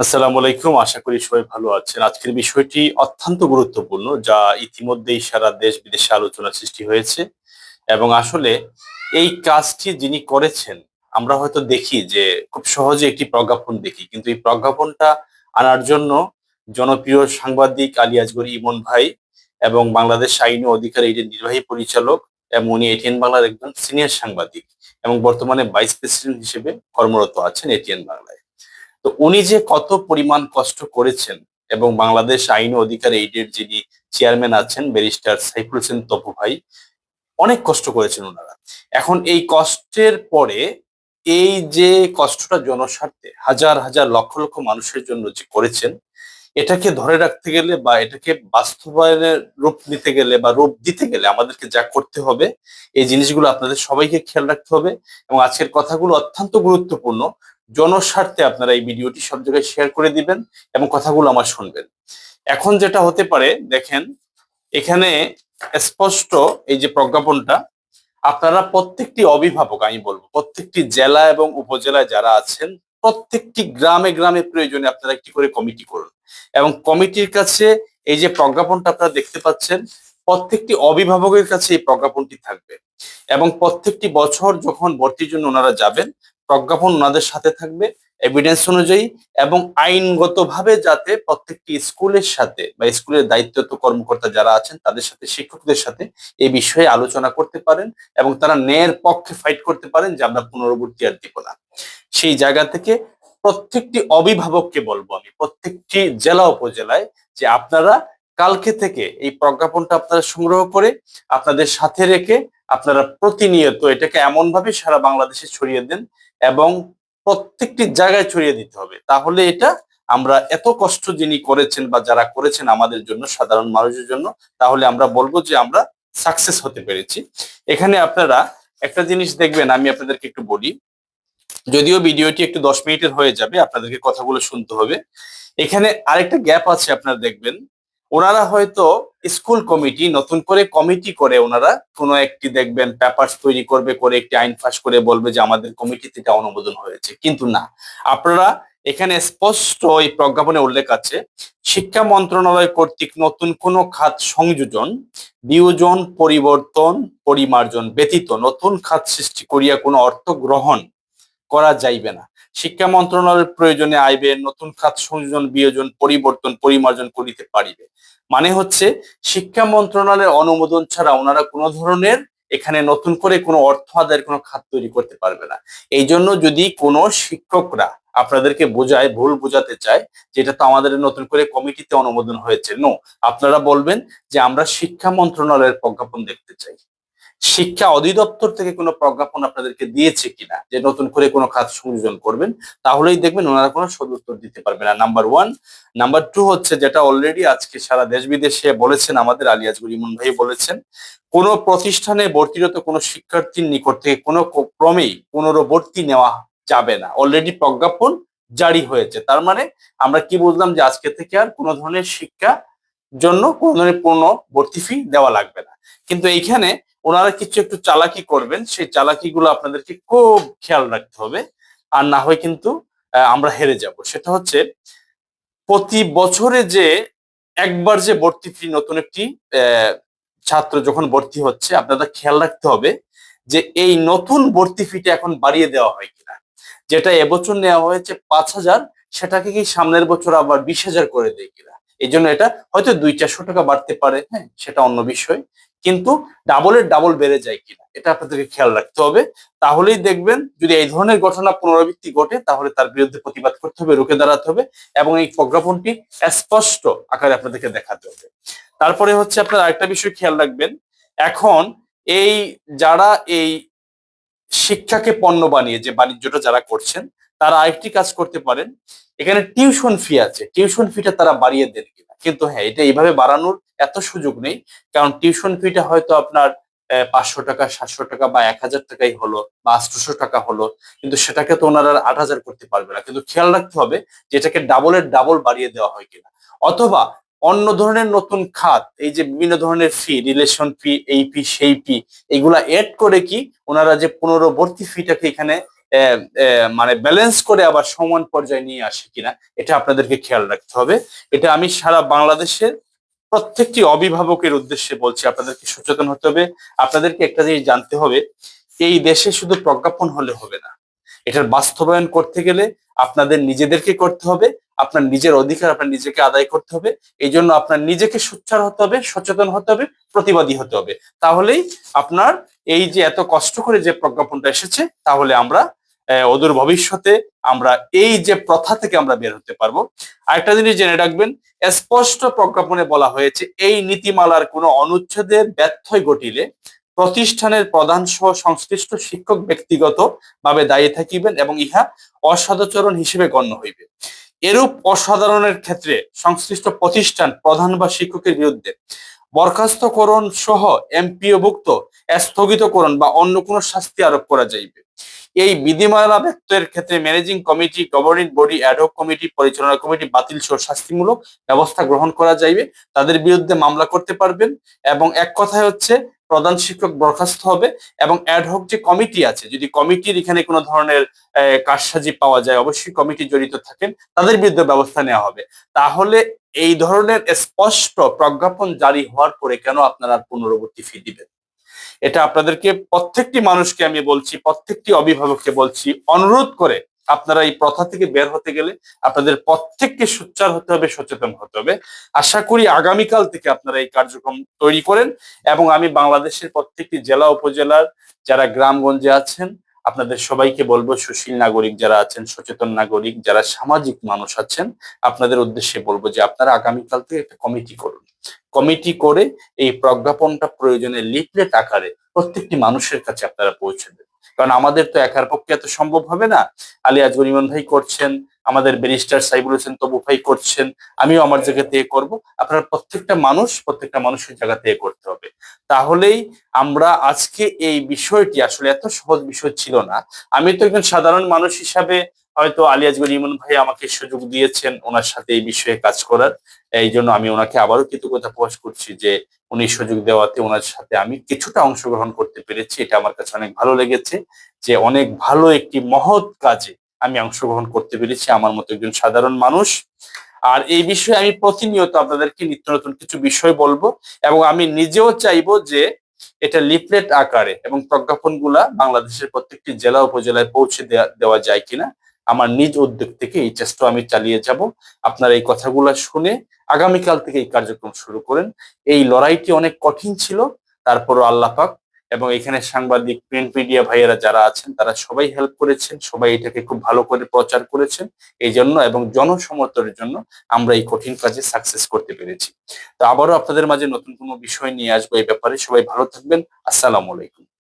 আসসালামু আলাইকুম, আশা করি সবাই ভালো আছেন। আজকের বিষয়টি অত্যন্ত গুরুত্বপূর্ণ, যা ইতিমধ্যেই সারা দেশ বিদেশে আলোচনা সৃষ্টি হয়েছে। এবং আসলে এই কাজটি যিনি করেছেন, আমরা হয়তো দেখি যে খুব সহজে একটি প্রজ্ঞাপন দেখি, কিন্তু এই প্রজ্ঞাপনটা আনার জন্য জনপ্রিয় সাংবাদিক আলী আসগরী ইমন ভাই এবং বাংলাদেশ আইন ও অধিকার এইডের নির্বাহী পরিচালক, এবং উনি এটিএন বাংলার একজন সিনিয়র সাংবাদিক এবং বর্তমানে ভাইস প্রেসিডেন্ট হিসেবে কর্মরত আছেন এটিএন বাংলায়। তো উনি যে কত পরিমাণ কষ্ট করেছেন, এবং বাংলাদেশ আইন ও অধিকার এইডের যিনি চেয়ারম্যান আছেন ব্যারিস্টার সাইফুল হোসেন তপু ভাই, অনেক কষ্ট করেছেন ওনারা। এখন এই কষ্টের পরে এই যে কষ্টটা জনস্বার্থে হাজার হাজার লক্ষ লক্ষ মানুষের জন্য যে করেছেন, এটাকে ধরে রাখতে গেলে বা এটাকে বাস্তবায়নের রূপ নিতে গেলে বা রূপ দিতে গেলে আমাদেরকে যা করতে হবে, এই জিনিসগুলো আপনাদের সবাইকে খেয়াল রাখতে হবে। এবং আজকের কথাগুলো অত্যন্ত গুরুত্বপূর্ণ। জনস্বার্থে আপনারা এই ভিডিওটি সব জায়গায় শেয়ার করে দিবেন এবং কথাগুলো আমার শুনবেন। এখন যেটা হতে পারে দেখেন, এখানে স্পষ্ট এই যে প্রজ্ঞাপনটা, আপনারা প্রত্যেকটি অভিভাবক, আমি বলবো প্রত্যেকটি জেলা এবং উপজেলায় যারা আছেন, প্রত্যেকটি গ্রামে গ্রামে প্রয়োজনে আপনারা একটি করে কমিটি করুন। এবং কমিটির কাছে এই যে প্রজ্ঞাপনটা আপনারা দেখতে পাচ্ছেন, প্রত্যেকটি অভিভাবকের কাছে এই প্রজ্ঞাপনটি থাকবে। এবং প্রত্যেকটি বছর যখন ভর্তির জন্য ওনারা যাবেন, প্রজ্ঞাপন ওনাদের সাথে থাকবে এভিডেন্স অনুযায়ী। এবং আইনগতভাবে যাতে প্রত্যেকটি স্কুলের সাথে বা স্কুলের দায়িত্বরত কর্মকর্তা যারা আছেন তাদের সাথে, শিক্ষকদের সাথে এই বিষয়ে আলোচনা করতে পারেন এবং তারা ন্যায়ের পক্ষে ফাইট করতে পারেন যে আমরা পুনরাবৃত্তি আর দিব না। সেই জায়গা থেকে প্রত্যেকটি অভিভাবককে বলবো আমি, প্রত্যেকটি জেলা উপজেলায়, যে আপনারা কালকে থেকে এই প্রজ্ঞাপনটা আপনারা সংগ্রহ করে আপনাদের সাথে রেখে আপনারা প্রতিনিয়ত এটাকে এমন ভাবে সারা বাংলাদেশে ছড়িয়ে দেন এবং প্রত্যেকটি জায়গায় ছড়িয়ে দিতে হবে। তাহলে এটা আমরা এত কষ্ট যিনি করেছেন বা যারা করেছেন আমাদের জন্য, সাধারণ মানুষের জন্য, তাহলে আমরা বলবো যে আমরা সাকসেস হতে পেরেছি। এখানে আপনারা একটা জিনিস দেখবেন, আমি আপনাদেরকে একটু বলি, যদিও ভিডিওটি একটু 10 মিনিটের হয়ে যাবে, আপনাদেরকে কথাগুলো শুনতে হবে। এখানে আরেকটা গ্যাপ আছে, আপনারা দেখবেন ওনারা হয়তো স্কুল কমিটি নতুন করে কমিটি করে ওনারা কোনো একটি দেখবেন পেপারস তৈরি করবে, করে একটি আইন পাস করে বলবে যে আমাদের কমিটিতে এটা অনুমোদন হয়েছে, কিন্তু না। আপনারা এখানে স্পষ্ট এই প্রজ্ঞাপনে উল্লেখ আছে, শিক্ষা মন্ত্রণালয় কর্তৃক নতুন কোনো খাত সংযোজন, বিয়োজন, পরিবর্তন, পরিমার্জন ব্যতীত নতুন খাত সৃষ্টি করিয়া কোনো অর্থ গ্রহণ করা যাইবে না। শিক্ষা মন্ত্রণালয়ের প্রয়োজনে আইবে নতুন খাত সংযোজন, বিয়োজন, পরিবর্তন, পরিমার্জন করিতে পারিবে। মানে হচ্ছে শিক্ষা মন্ত্রণালয়ের অনুমোদন ছাড়া ওনারা কোনো ধরনের এখানে নতুন করে কোনো অর্থ আদায়ের কোনো খাত তৈরি করতে পারবে না। এই জন্য যদি কোনো শিক্ষকরা আপনাদেরকে বোঝায়, ভুল বোঝাতে চায় যে এটা তো আমাদের নতুন করে কমিটিতে অনুমোদন হয়েছে, নো, আপনারা বলবেন যে আমরা শিক্ষা মন্ত্রণালয়ের প্রজ্ঞাপন দেখতে চাই। শিক্ষা অধিদপ্তর থেকে কোনো প্রজ্ঞাপন আপনাদেরকে দিয়েছে কিনা যে নতুন করে কোনো খাত সংযোজন করবেন, তাহলেই দেখবেন ওনারা কোনো সদুত্তর দিতে পারবে না, নাম্বার ওয়ান। নাম্বার টু হচ্ছে, যেটা অলরেডি আজকে সারা দেশ বিদেশে বলেছেন, আমাদের আলী আসগর ইমন ভাই বলেছেন, কোনো প্রতিষ্ঠানে ভর্তিরত কোনো শিক্ষার্থীর নিকট থেকে কোনো ক্রমেই পুনরাবর্তী নেওয়া যাবে না। অলরেডি প্রজ্ঞাপন জারি হয়েছে, তার মানে আমরা কি বুঝলাম, যে আজকে থেকে আর কোনো ধরনের শিক্ষা জন্য কোনো ধরনের পুনর্বর্তী ফি দেওয়া লাগবে না। কিন্তু এইখানে ওনারা কিছু একটু চালাকি করবেন, সেই চালাকিগুলো আপনাদেরকে খুব খেয়াল রাখতে হবে, আর না হয় কিন্তু আমরা হেরে যাব। সেটা হচ্ছে, প্রতি বছরে যে একবার যে ভর্তি ফি, নতুন একটি আহ, ছাত্র যখন ভর্তি হচ্ছে, আপনাদের খেয়াল রাখতে হবে যে এই নতুন ভর্তি ফিটা এখন বাড়িয়ে দেওয়া হয় কিনা। যেটা এবছর নেওয়া হয়েছে 5,000, সেটাকে কি সামনের বছর আবার 20,000 করে দেয় কিনা। এই জন্য এটা হয়তো 200-400 টাকা বাড়তে পারে, হ্যাঁ, সেটা অন্য বিষয়, কিন্তু ডাবলের ডাবল বেড়ে যায় কিনা এটা আপনাদেরকে খেয়াল রাখতে হবে। তাহলেই দেখবেন যদি এই ধরনের ঘটনা পুনরাবৃত্তি ঘটে, তাহলে তার বিরুদ্ধে প্রতিবাদ করতে হবে, রুখে দাঁড়াতে হবে এবং এই প্রজ্ঞাপনটি স্পষ্ট আকারে আপনাদেরকে দেখাতে হবে। তারপরে হচ্ছে, আপনারা আরেকটা বিষয় খেয়াল রাখবেন, এখন এই যারা এই শিক্ষাকে পণ্য বানিয়ে যে বাণিজ্যটা যারা করছেন, তারা আরেকটি কাজ করতে পারেন, এখানে টিউশন ফি আছে, টিউশন ফিটা তারা বাড়িয়ে দেন কিনা। কিন্তু হ্যাঁ, এটা এইভাবে বাড়ানোর এত সুযোগ নেই, কারণ টিউশন ফিটা হয়তো আপনার 500 টাকা, 700 টাকা বা 1,000 টাকাই হলো বা 800 টাকা হলো, কিন্তু সেটাকে তো ওনারা 8,000 করতে পারবে না। কিন্তু খেয়াল রাখতে হবে যে এটাকে ডাবলের ডাবল বাড়িয়ে দেওয়া হয় কিনা, অথবা অন্য ধরনের নতুন খাত, এই যে বিভিন্ন ধরনের ফি, রিলেশন ফি, এই ফি সেই ফি, এগুলা এড করে কি ওনারা যে পুনরাবর্তী ফিটাকে এখানে মানে ব্যালেন্স করে আবার সমান পর্যায়ে নিয়ে আসে কিনা, এটা আপনাদেরকে খেয়াল রাখতে হবে। এটা আমি সারা বাংলাদেশের প্রত্যেকটি অভিভাবকের উদ্দেশ্যে বলছি, আপনাদেরকে সচেতন হতে হবে। আপনাদেরকে একটা জিনিস জানতে হবে, এই দেশে শুধু প্রজ্ঞাপন হলে হবে না, এটার বাস্তবায়ন করতে গেলে আপনাদের নিজেদেরকে করতে হবে। আপনার নিজের অধিকার আপনার নিজেকে আদায় করতে হবে। এই জন্য আপনার নিজেকে সোচ্চার হতে হবে, সচেতন হতে হবে, প্রতিবাদী হতে হবে। তাহলেই আপনার এই যে এত কষ্ট করে যে প্রজ্ঞাপনটা এসেছে, তাহলে আমরা অদূর ভবিষ্যতে আমরা এই যে প্রথা থেকে আমরা বের হতে পারবো। আরেকটা জিনিস জেনে রাখবেন, স্পষ্ট প্রজ্ঞাপনে বলা হয়েছে এই নীতিমালার কোনো অনুচ্ছেদের ব্যত্যয় ঘটিলে প্রতিষ্ঠানের প্রধান সহ সংশ্লিষ্ট শিক্ষক ব্যক্তিগত ভাবে দায়ী থাকিবেন এবং ইহা অসদাচরণ হিসেবে গণ্য হইবে। এরূপ অসাধারণের ক্ষেত্রে সংশ্লিষ্ট প্রতিষ্ঠান প্রধান বা শিক্ষকের বিরুদ্ধে বরখাস্তকরণ সহ এমপিওভুক্ত স্থগিতকরণ বা অন্য কোনো শাস্তি আরোপ করা যাইবে। এই বিধিমালা ব্যত্যয়ের ক্ষেত্রে managing committee, governing body, ad hoc committee, পরিচালনা কমিটি বাতিল সহ শাস্তিমূলক ব্যবস্থা গ্রহণ করা যাইবে। তাদের বিরুদ্ধে মামলা করতে পারবেন এবং এক কথায় হচ্ছে প্রধান শিক্ষক বরখাস্ত হবে এবং অ্যাডহক যে কমিটি আছে, যদি কমিটির এখানে কোনো ধরনের কারসাজি পাওয়া যায়, অবশ্যই কমিটি জড়িত থাকেন, তাদের বিরুদ্ধে ব্যবস্থা নেওয়া হবে। তাহলে এই ধরনের স্পষ্ট প্রজ্ঞাপন জারি হওয়ার পরে কেন আপনারা পুনরাবৃত্তি ফি দিবেন? এটা আপনাদেরকে প্রত্যেকটি মানুষকে আমি বলছি, প্রত্যেকটি অভিভাবককে বলছি, অনুরোধ করে আপনারা এই প্রথা থেকে বের হতে গেলে আপনাদের প্রত্যেককে সোচ্চার হতে হবে, সচেতন হতে হবে। আশা করি আগামীকাল থেকে আপনারা এই কার্যক্রম তৈরি করেন এবং আমি বাংলাদেশের প্রত্যেকটি জেলা উপজেলার যারা গ্রামগঞ্জে আছেন আপনাদের সবাইকে বলবো, সুশীল নাগরিক যারা আছেন, সচেতন নাগরিক যারা সামাজিক মানুষ আছেন, আপনাদের উদ্দেশ্যে বলবো যে আপনারা আগামীকাল থেকে একটা কমিটি করুন। কমিটি করে এই প্রজ্ঞাপনটা প্রয়োজনে লিফলেট আকারে প্রত্যেকটি মানুষের কাছে আপনারা পৌঁছে দেন। কারণ আমাদের তো একার পক্ষে এত সম্ভব হবে না। আলী আজগর ইমন ভাই করছেন, আমাদের ব্যারিস্টার সাইবুল হোসেন তবু ভাই করছেন, আমিও আমার জায়গা থেকে করব। আপনারা প্রত্যেকটা মানুষের জায়গা থেকে করতে হবে। তাহলেই আমরা আজকে এই বিষয়টি, আসলে এত সহজ বিষয় ছিল না। আমি তো একজন সাধারণ মানুষ হিসাবে হয়তো আলী আজগর ইমন ভাই আমাকে সুযোগ দিয়েছেন ওনার সাথে এই বিষয়ে কাজ করার। এই জন্য আমি ওনাকে আবারও কৃতজ্ঞতা প্রকাশ করছি যে উনি সুযোগ দেওয়াতে ওনার সাথে আমি কিছুটা অংশগ্রহণ করতে পেরেছি। এটা আমার কাছে অনেক ভালো লেগেছে যে অনেক ভালো একটি মহৎ কাজে আমি অংশগ্রহণ করতে পেরেছি, আমার মতো একজন সাধারণ মানুষ। আর এই বিষয়ে আমি প্রতিনিয়ত আপনাদেরকে নিত্য নতুন কিছু বিষয় বলবো এবং আমি নিজেও চাইবো যে এটা লিফলেট আকারে এবং প্রজ্ঞাপন গুলা বাংলাদেশের প্রত্যেকটি জেলা উপজেলায় পৌঁছে দেওয়া যায় কিনা, আমার নিজ উদ্যোগ থেকে এই চেষ্টা আমি চালিয়ে যাব। আপনারা এই কথাগুলো শুনে আগামীকাল থেকে এই কার্যক্রম শুরু করেন। এই লড়াইটি অনেক কঠিন ছিল, তারপরও আল্লাহ পাক এবং এখানে সাংবাদিক, প্রিন্ট মিডিয়া ভাইয়েরা যারা আছেন তারা সবাই হেল্প করেছেন, সবাই এটাকে খুব ভালো করে প্রচার করেছেন। এই জন্য এবং জনসমর্থনের জন্য আমরা এই কঠিন কাজে সাকসেস করতে পেরেছি। তো আবারও আপনাদের মাঝে নতুন কোনো বিষয় নিয়ে আসবো এই ব্যাপারে। সবাই ভালো থাকবেন। আসসালামু আলাইকুম।